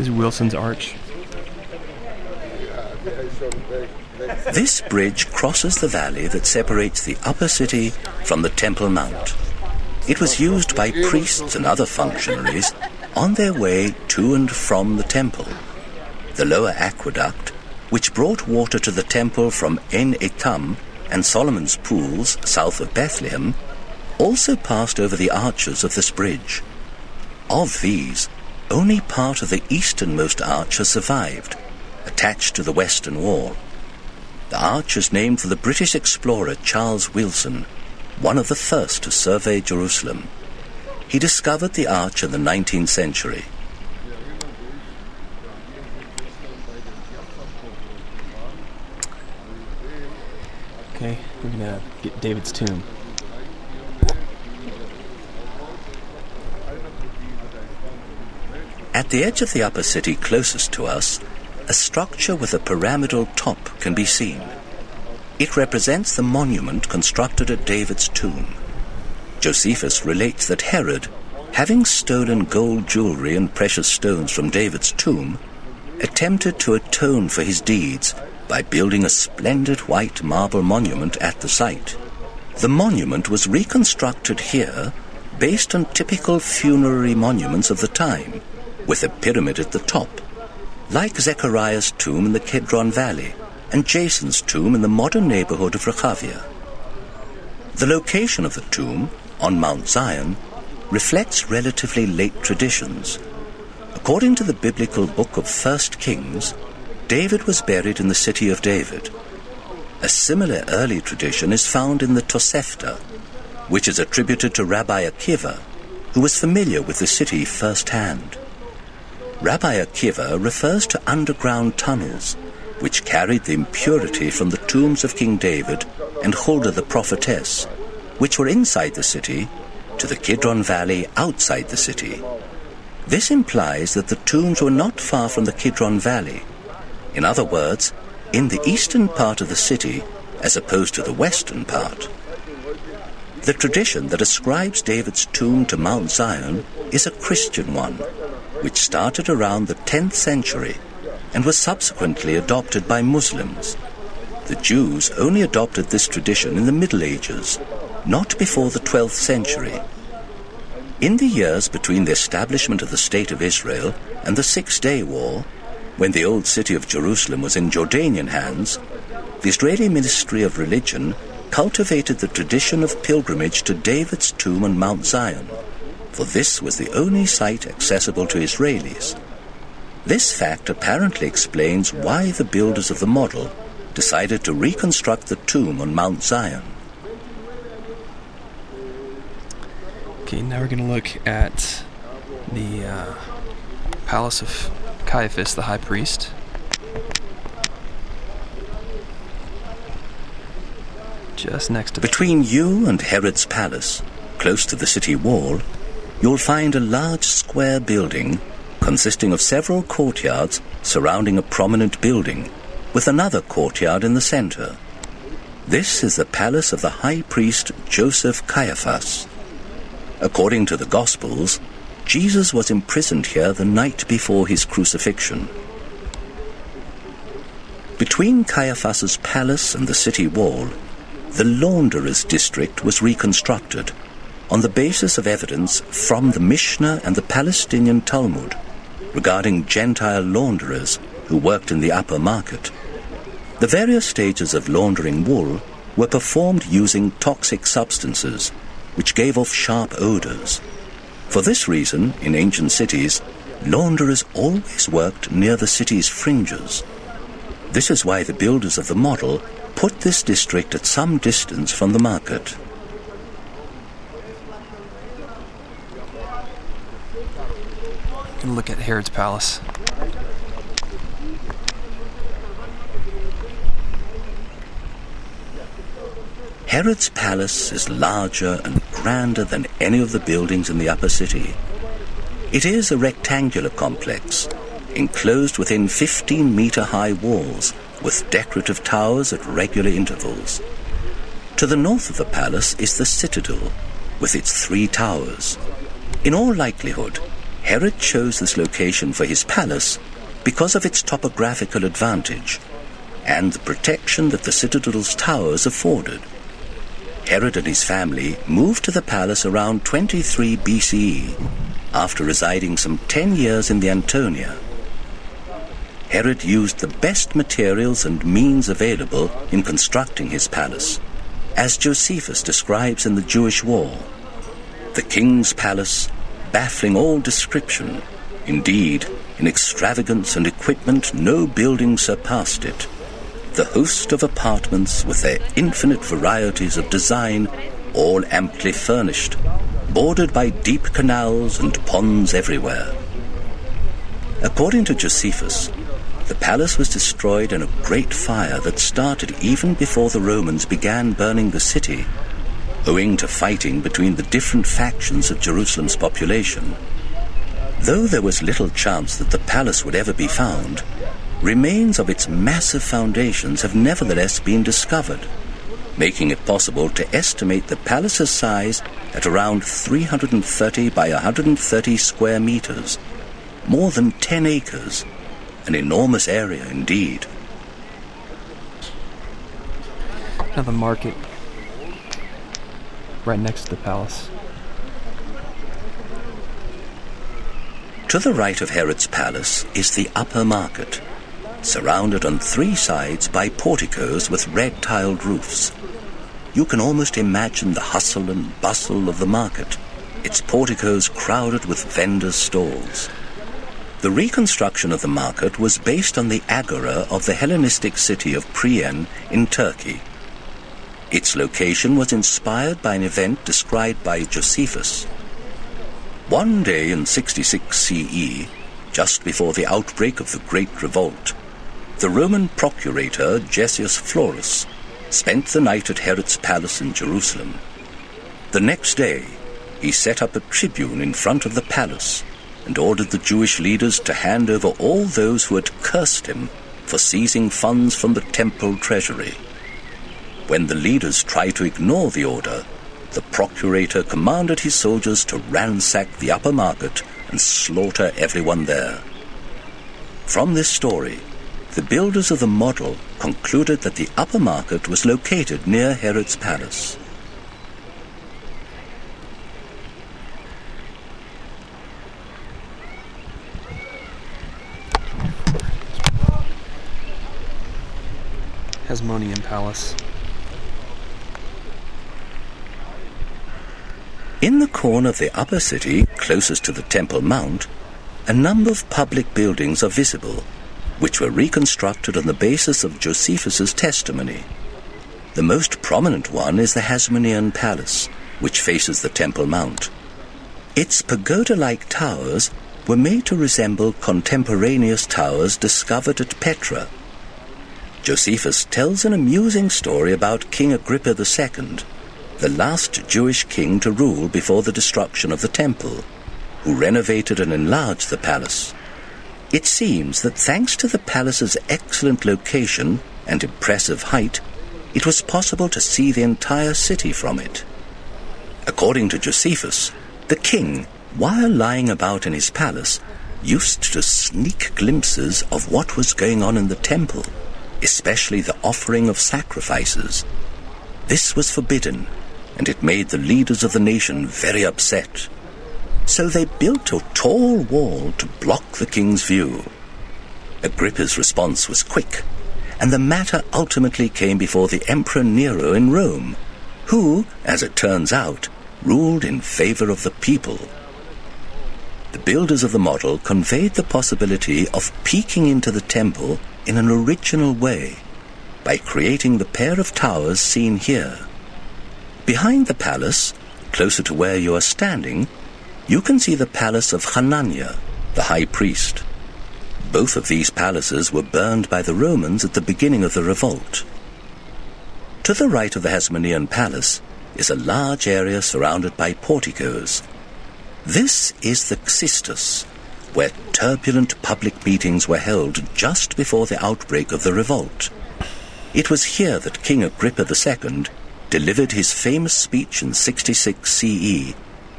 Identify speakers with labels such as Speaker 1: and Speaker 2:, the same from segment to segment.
Speaker 1: This is Wilson's Arch.
Speaker 2: This bridge crosses the valley that separates the upper city from the Temple Mount. It was used by priests and other functionaries on their way to and from the temple. The lower aqueduct, which brought water to the temple from En Etam and Solomon's Pools south of Bethlehem, also passed over the arches of this bridge. Of these, only part of the easternmost arch has survived, attached to the western wall. The arch is named for the British explorer Charles Wilson, one of the first to survey Jerusalem. He discovered the arch in the 19th century.
Speaker 1: Okay, we're gonna get David's tomb.
Speaker 2: At the edge of the upper city closest to us, a structure with a pyramidal top can be seen. It represents the monument constructed at David's tomb. Josephus relates that Herod, having stolen gold jewelry and precious stones from David's tomb, attempted to atone for his deeds by building a splendid white marble monument at the site. The monument was reconstructed here based on typical funerary monuments of the time, with a pyramid at the top, like Zechariah's tomb in the Kidron Valley and Jason's tomb in the modern neighborhood of Rechavia. The location of the tomb, on Mount Zion, reflects relatively late traditions. According to the biblical book of 1 Kings, David was buried in the city of David. A similar early tradition is found in the Tosefta, which is attributed to Rabbi Akiva, who was familiar with the city firsthand. Rabbi Akiva refers to underground tunnels, which carried the impurity from the tombs of King David and Huldah the prophetess, which were inside the city, to the Kidron Valley outside the city. This implies that the tombs were not far from the Kidron Valley. In other words, in the eastern part of the city, as opposed to the western part. The tradition that ascribes David's tomb to Mount Zion is a Christian one, which started around the 10th century and was subsequently adopted by Muslims. The Jews only adopted this tradition in the Middle Ages, not before the 12th century. In the years between the establishment of the State of Israel and the Six-Day War, when the old city of Jerusalem was in Jordanian hands, the Israeli Ministry of Religion cultivated the tradition of pilgrimage to David's tomb on Mount Zion, for this was the only site accessible to Israelis. This fact apparently explains why the builders of the model decided to reconstruct the tomb on Mount Zion.
Speaker 1: Okay, now we're going to look at the palace of Caiaphas, the high priest. Just next to
Speaker 2: Between you and Herod's palace, close to the city wall, you'll find a large square building consisting of several courtyards surrounding a prominent building, with another courtyard in the center. This is the palace of the high priest Joseph Caiaphas. According to the Gospels, Jesus was imprisoned here the night before his crucifixion. Between Caiaphas's palace and the city wall, the launderers' district was reconstructed on the basis of evidence from the Mishnah and the Palestinian Talmud regarding Gentile launderers who worked in the upper market. The various stages of laundering wool were performed using toxic substances, which gave off sharp odors. For this reason, in ancient cities, launderers always worked near the city's fringes. This is why the builders of the model put this district at some distance from the market.
Speaker 1: and look at Herod's palace.
Speaker 2: Herod's palace is larger and grander than any of the buildings in the upper city. It is a rectangular complex, enclosed within 15-meter-high walls with decorative towers at regular intervals. To the north of the palace is the citadel, with its 3 towers. In all likelihood, Herod chose this location for his palace because of its topographical advantage and the protection that the citadel's towers afforded. Herod and his family moved to the palace around 23 BCE, after residing some 10 years in the Antonia. Herod used the best materials and means available in constructing his palace, as Josephus describes in the Jewish War. The king's palace, baffling all description, indeed, in extravagance and equipment no building surpassed it. The host of apartments with their infinite varieties of design, all amply furnished, bordered by deep canals and ponds everywhere. According to Josephus, the palace was destroyed in a great fire that started even before the Romans began burning the city, owing to fighting between the different factions of Jerusalem's population. Though there was little chance that the palace would ever be found, remains of its massive foundations have nevertheless been discovered, making it possible to estimate the palace's size at around 330 by 130 square meters, more than 10 acres, an enormous area indeed.
Speaker 1: Now the market, right next to the palace.
Speaker 2: To the right of Herod's palace is the upper market, surrounded on three sides by porticos with red-tiled roofs. You can almost imagine the hustle and bustle of the market, its porticos crowded with vendors' stalls. The reconstruction of the market was based on the agora of the Hellenistic city of Priene in Turkey. Its location was inspired by an event described by Josephus. One day in 66 CE, just before the outbreak of the Great Revolt, the Roman procurator Gessius Florus spent the night at Herod's palace in Jerusalem. The next day, he set up a tribune in front of the palace and ordered the Jewish leaders to hand over all those who had cursed him for seizing funds from the temple treasury. When the leaders tried to ignore the order, the procurator commanded his soldiers to ransack the upper market and slaughter everyone there. From this story, the builders of the model concluded that the upper market was located near Herod's palace.
Speaker 1: Hasmonean Palace.
Speaker 2: In the corner of the upper city, closest to the Temple Mount, a number of public buildings are visible, which were reconstructed on the basis of Josephus's testimony. The most prominent one is the Hasmonean Palace, which faces the Temple Mount. Its pagoda-like towers were made to resemble contemporaneous towers discovered at Petra. Josephus tells an amusing story about King Agrippa II, the last Jewish king to rule before the destruction of the temple, who renovated and enlarged the palace. It seems that thanks to the palace's excellent location and impressive height, it was possible to see the entire city from it. According to Josephus, the king, while lying about in his palace, used to sneak glimpses of what was going on in the temple, especially the offering of sacrifices. This was forbidden, and it made the leaders of the nation very upset. So they built a tall wall to block the king's view. Agrippa's response was quick, and the matter ultimately came before the Emperor Nero in Rome, who, as it turns out, ruled in favor of the people. The builders of the model conveyed the possibility of peeking into the temple in an original way by creating the pair of towers seen here. Behind the palace, closer to where you are standing, you can see the palace of Hananiah, the high priest. Both of these palaces were burned by the Romans at the beginning of the revolt. To the right of the Hasmonean Palace is a large area surrounded by porticos. This is the Xystus, where turbulent public meetings were held just before the outbreak of the revolt. It was here that King Agrippa II delivered his famous speech in 66 CE,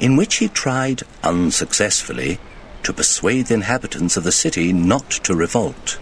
Speaker 2: in which he tried, unsuccessfully, to persuade the inhabitants of the city not to revolt.